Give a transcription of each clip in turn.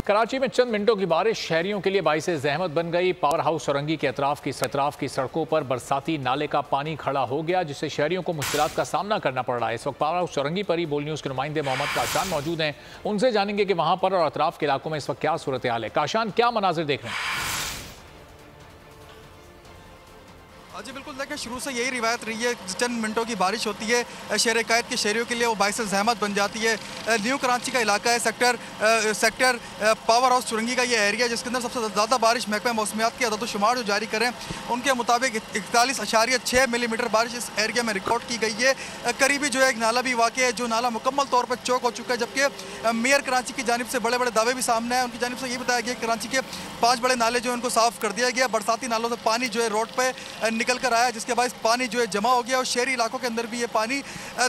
कराची में चंद मिनटों की बारिश शहरियों के लिए बाइस ज़हमत बन गई। पावर हाउस सुरंगी के अतराफ की सड़कों पर बरसाती नाले का पानी खड़ा हो गया, जिससे शहरियों को मुश्किलात का सामना करना पड़ रहा है। इस वक्त पावर हाउस सुरंगी पर ही बोल न्यूज़ के नुमाइंदे मोहम्मद काशान मौजूद हैं। उनसे जानेंगे कि वहां पर और अतराफ के इलाकों में इस वक्त क्या सूरत हाल है। काशान, क्या मनाजिर देख रहे हैं? जी बिल्कुल, देखिए शुरू से यही रिवायत रही है, चंद मिनटों की बारिश होती है शहर कायद के शहरियों के लिए वो बाइस ज़हमत बन जाती है। न्यू कराची का इलाका है, सेक्टर पावर हाउस सुरंगी का ये एरिया, जिसके अंदर सबसे ज़्यादा बारिश महकमा मौसमियात के अदद-ओ-शुमार जो जारी करें उनके मुताबिक 41.6 मिलीमीटर बारिश इस एरिया में रिकॉर्ड की गई है। करीबी जो है एक नाला भी वाक़ है, जो नाला मुकम्मल तौर पर चौक हो चुका है, जबकि मेयर कराची की जानिब से बड़े बड़े दावे भी सामने हैं। उनकी जानिब से ये बताया गया कि कराची के 5 बड़े नाले जो है उनको साफ़ कर दिया गया। बरसाती नालों से पानी जो है रोड पर निकल कर आया, जिसके बाद पानी जो है जमा हो गया और शहरी इलाकों के अंदर भी ये पानी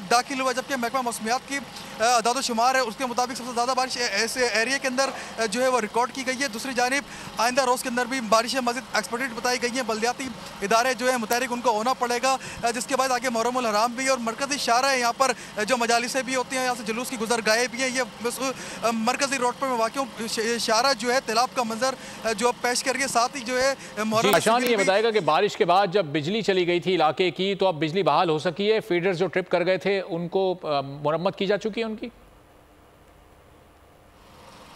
दाखिल हुआ। जबकि महकमा मौसमियात की अदाद-ओ-शुमार है, उसके मुताबिक सबसे ज़्यादा बारिश ऐसे एरिया के अंदर जो है वो रिकॉर्ड की गई है। दूसरी जानिब आइंदा रोज़ के अंदर भी बारिशें मज़ीद एक्सपेक्टेड बताई गई हैं। बल्दियाती इदारे जो है मुतहरिक उनको होना पड़ेगा, जिसके बाद आगे मुहर्रमुल हराम भी और मरकज़ी शारा है। यहाँ पर जो मजालिसें भी होती हैं, यहाँ से जुलूस की गुजरगाहें भी हैं। ये मरकज़ी रोड पर वाक़ शारा जो है तालाब का मंजर जो पेश करिए, साथ ही जो है ये बताएगा कि बारिश के बाद जब बिजली चली गई थी इलाके की, तो अब बिजली बहाल हो सकी है? फीडर्स जो ट्रिप कर गए थे उनको मुरम्मत की जा चुकी है उनकी?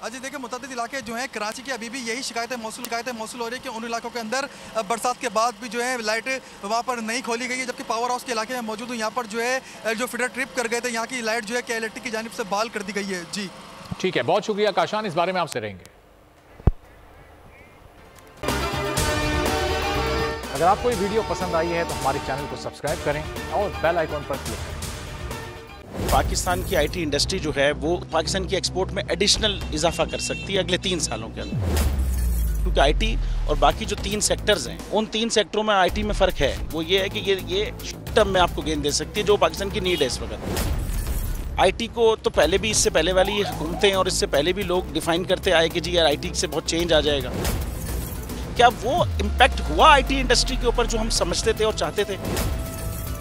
जी देखिए, मुतअद्दिद इलाके जो हैं कराची के अभी भी यही शिकायतें मौसूल हो रही है कि उन इलाकों के अंदर बरसात के बाद भी जो है लाइट वहाँ पर नहीं खोली गई है। जबकि पावर हाउस के इलाके में मौजूद हूँ, यहाँ पर जो है जो फीडर ट्रिप कर गए थे, यहाँ की लाइट जो है KLT की जानिब से बहाल कर दी गई है। जी ठीक है, बहुत शुक्रिया काशान, इस बारे में आपसे रहेंगे। अगर आपको ये वीडियो पसंद आई है तो हमारे चैनल को सब्सक्राइब करें और बेल आइकॉन पर क्लिक करें। पाकिस्तान की IT इंडस्ट्री जो है वो पाकिस्तान की एक्सपोर्ट में एडिशनल इजाफा कर सकती है अगले 3 सालों के अंदर, क्योंकि IT और बाकी जो 3 सेक्टर्स हैं, उन 3 सेक्टरों में IT में फ़र्क है। वो ये है कि ये टर्म में आपको गेंद दे सकती है जो पाकिस्तान की नीड है इस वक्त। IT को तो पहले भी, इससे पहले वाली हुकूमतें और इससे पहले भी लोग डिफाइन करते आए कि जी यार IT से बहुत चेंज आ जाएगा। क्या वो इम्पैक्ट हुआ IT इंडस्ट्री के ऊपर जो हम समझते थे और चाहते थे?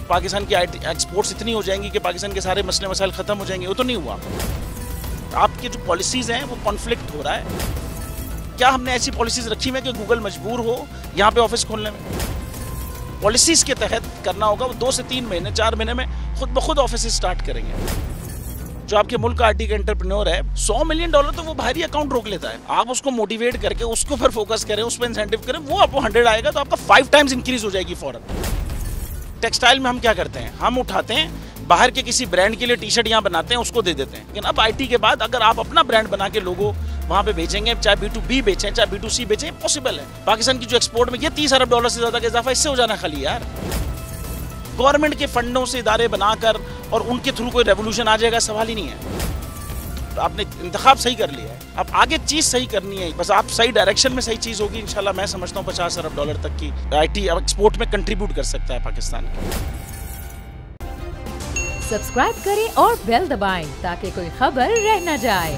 पाकिस्तान की IT एक्सपोर्ट्स इतनी हो जाएंगी कि पाकिस्तान के सारे मसले मसाइल ख़त्म हो जाएंगे? वो तो नहीं हुआ। आपकी जो पॉलिसीज़ हैं वो कॉन्फ्लिक्ट हो रहा है। क्या हमने ऐसी पॉलिसीज़ रखी हुई है कि गूगल मजबूर हो यहाँ पे ऑफिस खोलने में? पॉलिसीज़ के तहत करना होगा। वो 2 से 3 महीने 4 महीने में खुद ब खुद ऑफिस स्टार्ट करेंगे। जो आपके मुल्क का IT का एंटरप्रेन्योर है, $100 मिलियन तो वो बाहरी अकाउंट रोक लेता है। आप उसको मोटिवेट करके उसको फिर फोकस करें, उस पर इंसेंटिव करें, वो आपको 100 आएगा तो आपका 5 टाइम्स इंक्रीज हो जाएगी फौरन। टेक्सटाइल में हम क्या करते हैं, हम उठाते हैं बाहर के किसी ब्रांड के लिए टी-शर्ट यहाँ बनाते हैं, उसको दे देते हैं। लेकिन अब IT के बाद अगर आप अपना ब्रांड बना के लोगों वहाँ पे बेचेंगे, चाहे B2B बेचें चाहे B2C बेचें, पॉसिबल है। पाकिस्तान की जो एक्सपोर्ट में ये $30 अरब से ज़्यादा का इजाफा इससे हो जाना खाली यार। गवर्नमेंट के फंडों से इदारे बनाकर और उनके थ्रू कोई रेवोल्यूशन आ जाएगा, सवाल ही नहीं है। तो आपने इंतखाब सही कर लिया है, अब आगे चीज़ सही करनी है, बस आप सही डायरेक्शन में सही चीज़ होगी इंशाल्लाह। मैं समझता हूँ $50 अरब तक की IT एक्सपोर्ट में कंट्रीब्यूट कर सकता है पाकिस्तान। सब्सक्राइब करें और बेल दबाएं ताकि कोई खबर रह न जाए।